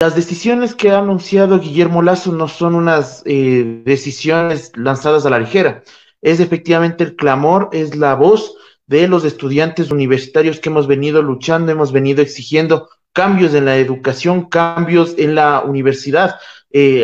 Las decisiones que ha anunciado Guillermo Lasso no son unas decisiones lanzadas a la ligera. Es efectivamente el clamor, es la voz de los estudiantes universitarios que hemos venido luchando, hemos venido exigiendo cambios en la educación, cambios en la universidad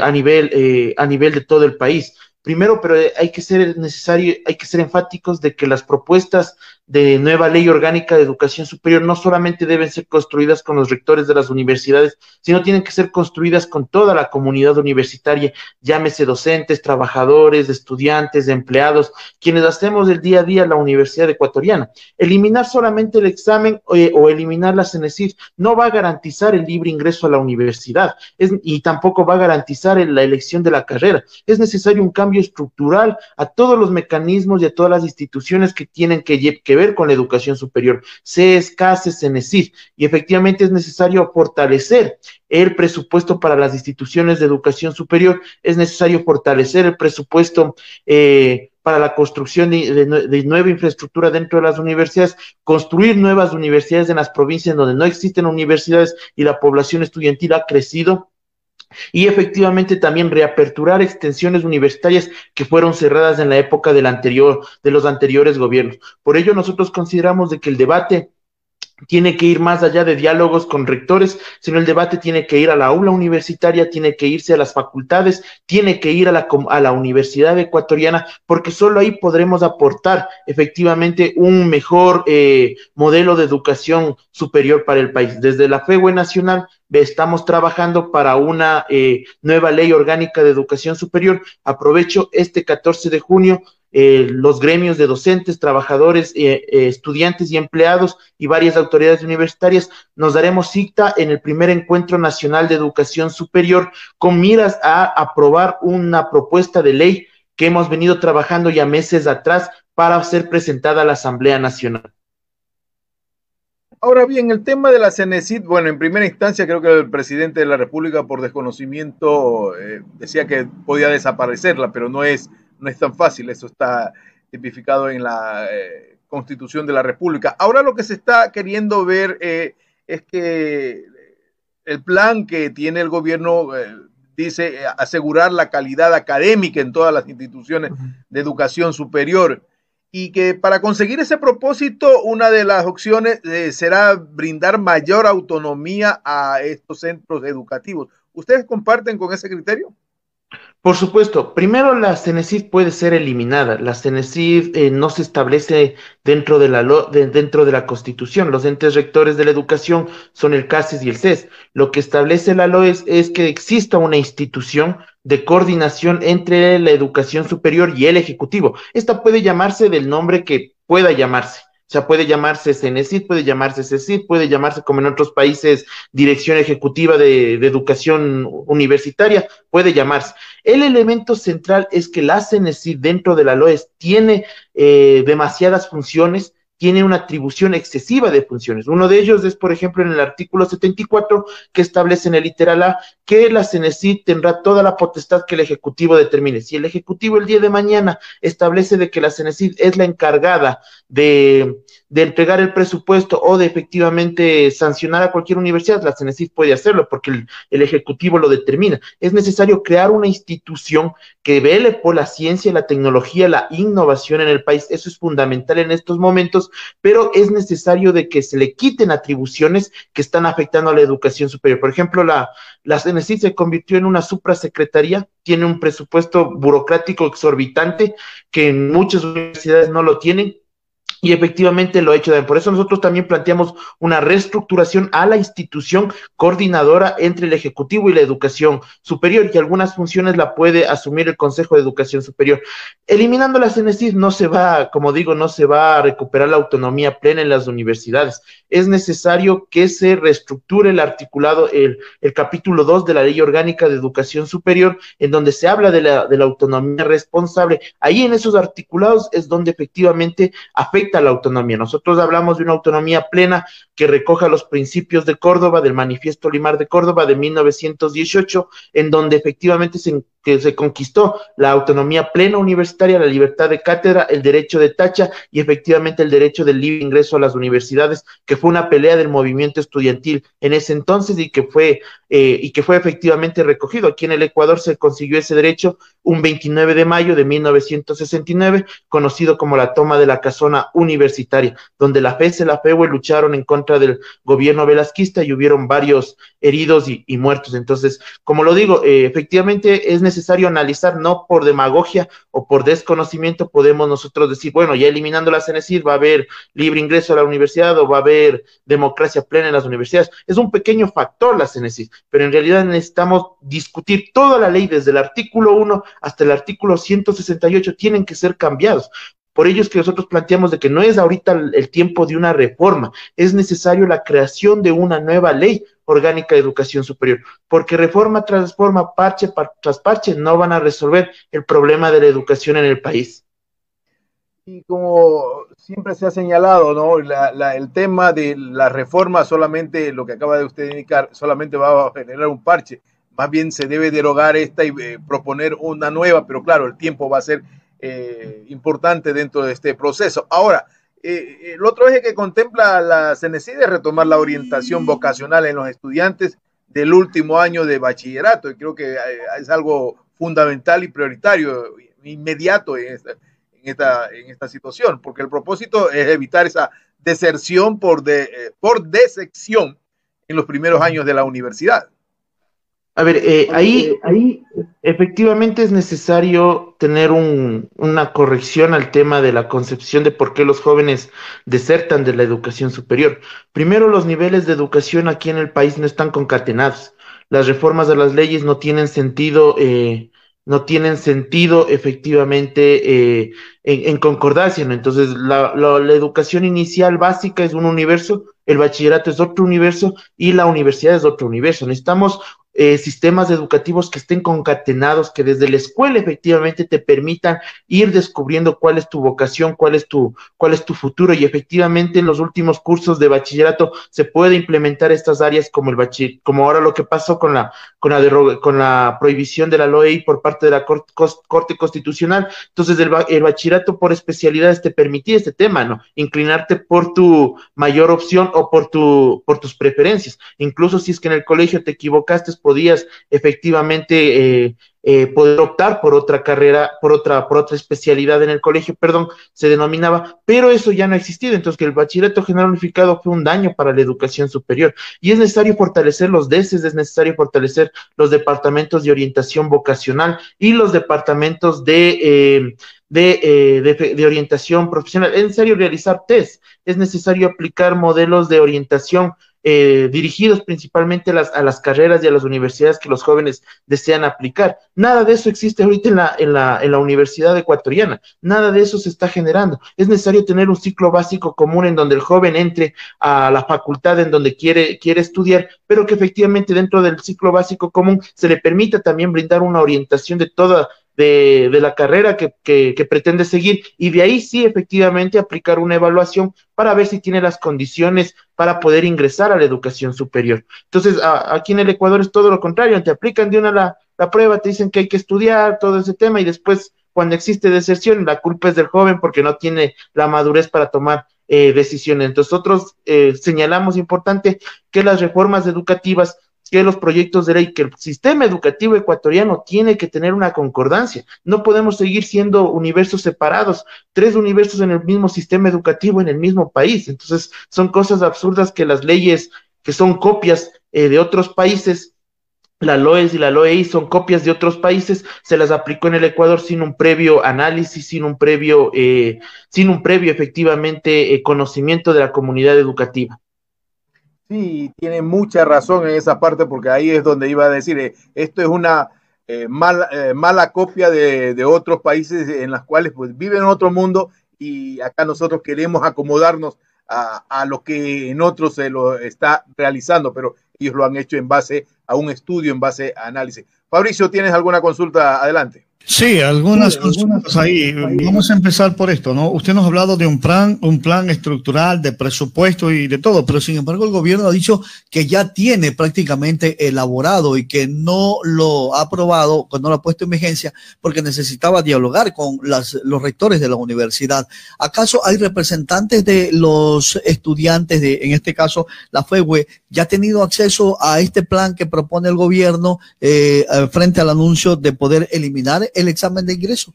a nivel de todo el país. Primero, pero hay que ser necesario, hay que ser enfáticos de que las propuestas de nueva ley orgánica de educación superior no solamente deben ser construidas con los rectores de las universidades, sino tienen que ser construidas con toda la comunidad universitaria, llámese docentes, trabajadores, estudiantes, empleados, quienes hacemos el día a día la Universidad Ecuatoriana. Eliminar solamente el examen o eliminar la CENESID no va a garantizar el libre ingreso a la universidad y tampoco va a garantizar la elección de la carrera. Es necesario un cambio estructural a todos los mecanismos y a todas las instituciones que tienen que ver con la educación superior, CES, CASES, CENESID, y efectivamente es necesario fortalecer el presupuesto para las instituciones de educación superior, es necesario fortalecer el presupuesto para la construcción de nueva infraestructura dentro de las universidades, construir nuevas universidades en las provincias donde no existen universidades y la población estudiantil ha crecido, y efectivamente también reaperturar extensiones universitarias que fueron cerradas en la época de los anteriores gobiernos. Por ello, nosotros consideramos de que el debate tiene que ir más allá de diálogos con rectores, sino el debate tiene que ir a la aula universitaria, tiene que irse a las facultades, tiene que ir a la Universidad Ecuatoriana, porque solo ahí podremos aportar efectivamente un mejor modelo de educación superior para el país. Desde la FEUE Nacional estamos trabajando para una nueva ley orgánica de educación superior. Aprovecho este 14 de junio los gremios de docentes, trabajadores, estudiantes y empleados y varias autoridades universitarias, nos daremos cita en el primer encuentro nacional de educación superior con miras a aprobar una propuesta de ley que hemos venido trabajando ya meses atrás para ser presentada a la Asamblea Nacional. Ahora bien, el tema de la CENESID, bueno, en primera instancia creo que el presidente de la República por desconocimiento decía que podía desaparecerla, pero no es tan fácil, eso está tipificado en la Constitución de la República. Ahora lo que se está queriendo ver es que el plan que tiene el gobierno dice asegurar la calidad académica en todas las instituciones de educación superior, y que para conseguir ese propósito una de las opciones será brindar mayor autonomía a estos centros educativos. ¿Ustedes comparten con ese criterio? Por supuesto, primero la CENESID puede ser eliminada. La CENESID no se establece dentro de la Constitución. Los entes rectores de la educación son el CASES y el CES. Lo que establece la LOES es que exista una institución de coordinación entre la educación superior y el Ejecutivo. Esta puede llamarse del nombre que pueda llamarse. O sea, puede llamarse CENESID, puede llamarse CECID, puede llamarse como en otros países Dirección Ejecutiva de Educación Universitaria, puede llamarse. El elemento central es que la CENESID dentro de la LOES tiene demasiadas funciones, tiene una atribución excesiva de funciones. Uno de ellos es, por ejemplo, en el artículo 74, que establece en el literal A que la CENESID tendrá toda la potestad que el Ejecutivo determine. Si el Ejecutivo el día de mañana establece de que la CENESID es la encargada de entregar el presupuesto o de efectivamente sancionar a cualquier universidad, la CENESID puede hacerlo porque el Ejecutivo lo determina. Es necesario crear una institución que vele por la ciencia, la tecnología, la innovación en el país. Eso es fundamental en estos momentos, pero es necesario de que se le quiten atribuciones que están afectando a la educación superior. Por ejemplo, la CENESID se convirtió en una suprasecretaría, tiene un presupuesto burocrático exorbitante que en muchas universidades no lo tienen, y efectivamente lo ha hecho también. Por eso nosotros también planteamos una reestructuración a la institución coordinadora entre el Ejecutivo y la educación superior, y algunas funciones la puede asumir el Consejo de Educación Superior. Eliminando la CENESID no se va, como digo, no se va a recuperar la autonomía plena en las universidades. Es necesario que se reestructure el articulado, el capítulo 2 de la Ley Orgánica de Educación Superior, en donde se habla de la autonomía responsable. Ahí en esos articulados es donde efectivamente afecta a la autonomía. Nosotros hablamos de una autonomía plena que recoja los principios de Córdoba, del Manifiesto Limar de Córdoba de 1918, en donde efectivamente que se conquistó la autonomía plena universitaria, la libertad de cátedra, el derecho de tacha y efectivamente el derecho del libre ingreso a las universidades, que fue una pelea del movimiento estudiantil en ese entonces y que fue efectivamente recogido. Aquí en el Ecuador se consiguió ese derecho un 29 de mayo de 1969, conocido como la toma de la casona universitaria, donde la FES y la FEUE lucharon en contra del gobierno velasquista y hubieron varios heridos y muertos. Entonces, como lo digo, efectivamente es necesario analizar, no por demagogia o por desconocimiento podemos nosotros decir, bueno, ya eliminando la CENESID va a haber libre ingreso a la universidad o va a haber democracia plena en las universidades. Es un pequeño factor la CENESID, pero en realidad necesitamos discutir toda la ley desde el artículo 1 hasta el artículo 168, tienen que ser cambiados. Por ello es que nosotros planteamos de que no es ahorita el tiempo de una reforma, es necesario la creación de una nueva ley orgánica de educación superior, porque reforma tras reforma, parche tras parche, no van a resolver el problema de la educación en el país. Y como siempre se ha señalado, ¿no? El tema de la reforma solamente, lo que acaba de usted indicar, solamente va a generar un parche. Más bien se debe derogar esta y proponer una nueva, pero claro, el tiempo va a ser importante dentro de este proceso. Ahora, el otro eje que contempla la CENESID es retomar la orientación vocacional en los estudiantes del último año de bachillerato. Y creo que es algo fundamental y prioritario, inmediato en esta situación, porque el propósito es evitar esa deserción por deserción en los primeros años de la universidad. A ver, ahí efectivamente es necesario tener una corrección al tema de la concepción de por qué los jóvenes desertan de la educación superior. Primero, los niveles de educación aquí en el país no están concatenados. Las reformas de las leyes no tienen sentido efectivamente en concordancia, ¿no? Entonces, la educación inicial básica es un universo, el bachillerato es otro universo y la universidad es otro universo. Necesitamos sistemas educativos que estén concatenados, que desde la escuela efectivamente te permitan ir descubriendo cuál es tu vocación, cuál es tu futuro, y efectivamente en los últimos cursos de bachillerato se puede implementar estas áreas como ahora lo que pasó con la prohibición de la LOEI por parte de la Corte Constitucional. Entonces el bachillerato por especialidades te permitía este tema, ¿no? Inclinarte por tu mayor opción o por tus preferencias. Incluso si es que en el colegio te equivocaste, podías efectivamente poder optar por otra carrera, por otra especialidad en el colegio, perdón, se denominaba, pero eso ya no ha existido. Entonces, que el bachillerato general unificado fue un daño para la educación superior y es necesario fortalecer los DECES, es necesario fortalecer los departamentos de orientación vocacional y los departamentos de orientación profesional. Es necesario realizar test, es necesario aplicar modelos de orientación dirigidos principalmente a las carreras y a las universidades que los jóvenes desean aplicar. Nada de eso existe ahorita en la universidad ecuatoriana, nada de eso se está generando. Es necesario tener un ciclo básico común en donde el joven entre a la facultad en donde quiere estudiar, pero que efectivamente dentro del ciclo básico común se le permita también brindar una orientación de la carrera que pretende seguir, y de ahí sí efectivamente aplicar una evaluación para ver si tiene las condiciones para poder ingresar a la educación superior. Entonces, aquí en el Ecuador es todo lo contrario, te aplican de una la prueba, te dicen que hay que estudiar todo ese tema y después cuando existe deserción, la culpa es del joven porque no tiene la madurez para tomar decisiones. Entonces, nosotros señalamos importante que las reformas educativas, que los proyectos de ley, que el sistema educativo ecuatoriano tiene que tener una concordancia. No podemos seguir siendo universos separados, tres universos en el mismo sistema educativo en el mismo país. Entonces, son cosas absurdas que las leyes que son copias de otros países, la LOES y la LOEI son copias de otros países, se las aplicó en el Ecuador sin un previo análisis, sin un previo efectivamente conocimiento de la comunidad educativa. Sí, tiene mucha razón en esa parte porque ahí es donde iba a decir, esto es una mala copia de otros países en las cuales pues viven en otro mundo y acá nosotros queremos acomodarnos a lo que en otros se lo está realizando, pero ellos lo han hecho en base a un estudio, en base a análisis. Fabricio, ¿tienes alguna consulta? Adelante. Sí, algunas consultas ahí. Vamos a empezar por esto, ¿no? Usted nos ha hablado de un plan estructural, de presupuesto y de todo, pero sin embargo el gobierno ha dicho que ya tiene prácticamente elaborado y que no lo ha aprobado, que no lo ha puesto en vigencia porque necesitaba dialogar con los rectores de la universidad. ¿Acaso hay representantes de los estudiantes de, en este caso, la FEWE, ya ha tenido acceso a este plan que propone el gobierno frente al anuncio de poder eliminar el examen de ingreso?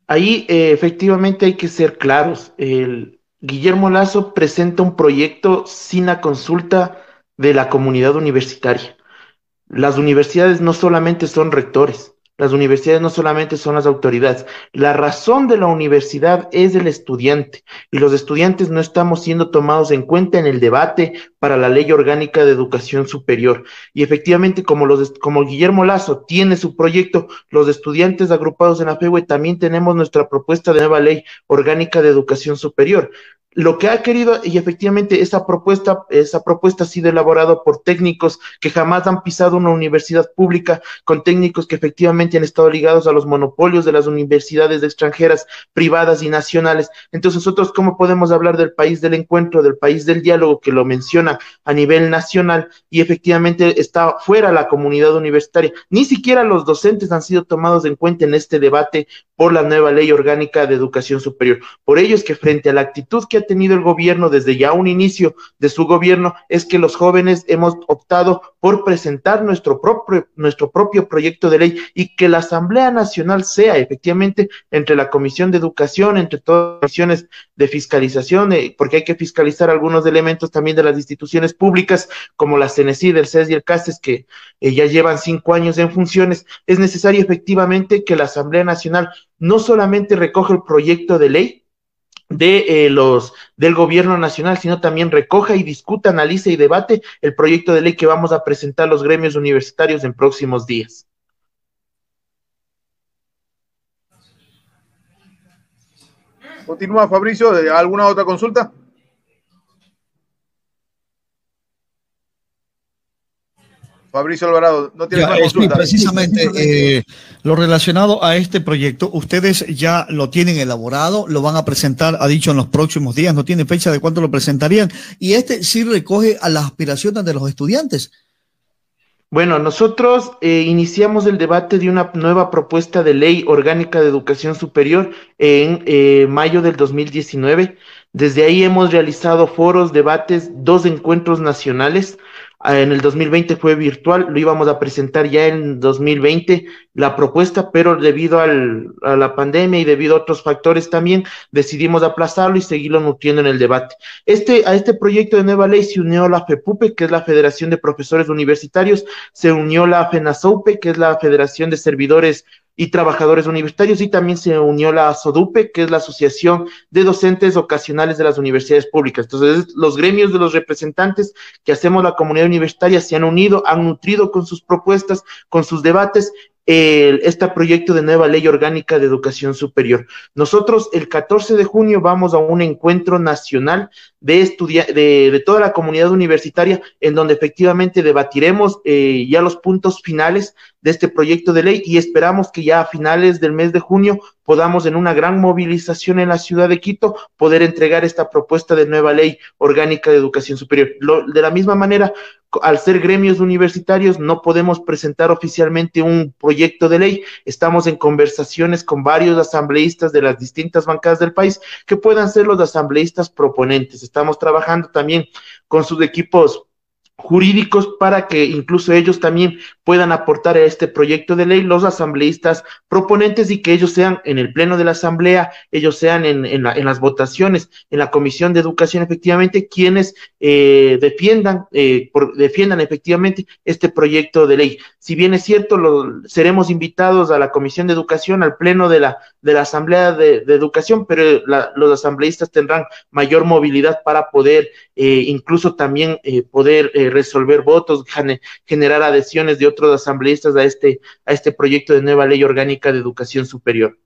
Ahí efectivamente hay que ser claros. El Guillermo Lasso presenta un proyecto sin la consulta de la comunidad universitaria. Las universidades no solamente son rectores, las universidades no solamente son las autoridades. La razón de la universidad es el estudiante y los estudiantes no estamos siendo tomados en cuenta en el debate para la Ley Orgánica de Educación Superior. Y efectivamente, como Guillermo Lasso tiene su proyecto, los estudiantes agrupados en la FEWE también tenemos nuestra propuesta de nueva Ley Orgánica de Educación Superior. Lo que ha querido, y efectivamente esa propuesta ha sido elaborada por técnicos que jamás han pisado una universidad pública, con técnicos que efectivamente han estado ligados a los monopolios de las universidades extranjeras, privadas y nacionales. Entonces nosotros, ¿cómo podemos hablar del país del encuentro, del país del diálogo, que lo menciona a nivel nacional y efectivamente está fuera la comunidad universitaria? Ni siquiera los docentes han sido tomados en cuenta en este debate por la nueva Ley Orgánica de Educación Superior. Por ello es que frente a la actitud que ha tenido el gobierno desde ya un inicio de su gobierno, es que los jóvenes hemos optado por presentar nuestro propio proyecto de ley y que la Asamblea Nacional sea efectivamente entre la Comisión de Educación, entre todas las comisiones de fiscalización, porque hay que fiscalizar algunos elementos también de las instituciones públicas, como la CNECID, el CES y el CASES, que ya llevan 5 años en funciones. Es necesario efectivamente que la Asamblea Nacional no solamente recoja el proyecto de ley del gobierno nacional, sino también recoja y discuta, analice y debate el proyecto de ley que vamos a presentar los gremios universitarios en próximos días. Continúa, Fabricio, ¿alguna otra consulta? Fabricio Alvarado, no tiene más consulta. Precisamente lo relacionado a este proyecto, ustedes ya lo tienen elaborado, lo van a presentar, ha dicho, en los próximos días, no tiene fecha de cuándo lo presentarían, y este sí recoge a las aspiraciones de los estudiantes. Bueno, nosotros iniciamos el debate de una nueva propuesta de ley orgánica de educación superior en mayo del 2019. Desde ahí hemos realizado foros, debates, 2 encuentros nacionales. En el 2020 fue virtual, lo íbamos a presentar ya en 2020 la propuesta, pero debido a la pandemia y debido a otros factores también decidimos aplazarlo y seguirlo nutriendo en el debate. A este proyecto de nueva ley se unió la FEPUPE, que es la Federación de Profesores Universitarios, se unió la FENASOUPE, que es la Federación de Servidores y Trabajadores Universitarios, y también se unió la SODUPE, que es la Asociación de Docentes Ocasionales de las Universidades Públicas. Entonces, los gremios de los representantes que hacemos la comunidad universitaria se han unido, han nutrido con sus propuestas, con sus debates, este proyecto de nueva Ley Orgánica de Educación Superior. Nosotros el 14 de junio vamos a un encuentro nacional de toda la comunidad universitaria, en donde efectivamente debatiremos ya los puntos finales de este proyecto de ley, y esperamos que ya a finales del mes de junio podamos, en una gran movilización en la ciudad de Quito, poder entregar esta propuesta de nueva Ley Orgánica de Educación Superior. De la misma manera, al ser gremios universitarios, no podemos presentar oficialmente un proyecto de ley. Estamos en conversaciones con varios asambleístas de las distintas bancadas del país que puedan ser los asambleístas proponentes. Estamos trabajando también con sus equipos jurídicos para que incluso ellos también puedan aportar a este proyecto de ley, los asambleístas proponentes, y que ellos sean en el pleno de la asamblea, ellos sean en las votaciones, en la comisión de educación, efectivamente, quienes defiendan efectivamente este proyecto de ley. Si bien es cierto, seremos invitados a la comisión de educación, al pleno de la asamblea de educación, pero los asambleístas tendrán mayor movilidad para poder incluso también poder resolver votos, generar adhesiones de otros asambleístas a este proyecto de nueva Ley Orgánica de Educación Superior.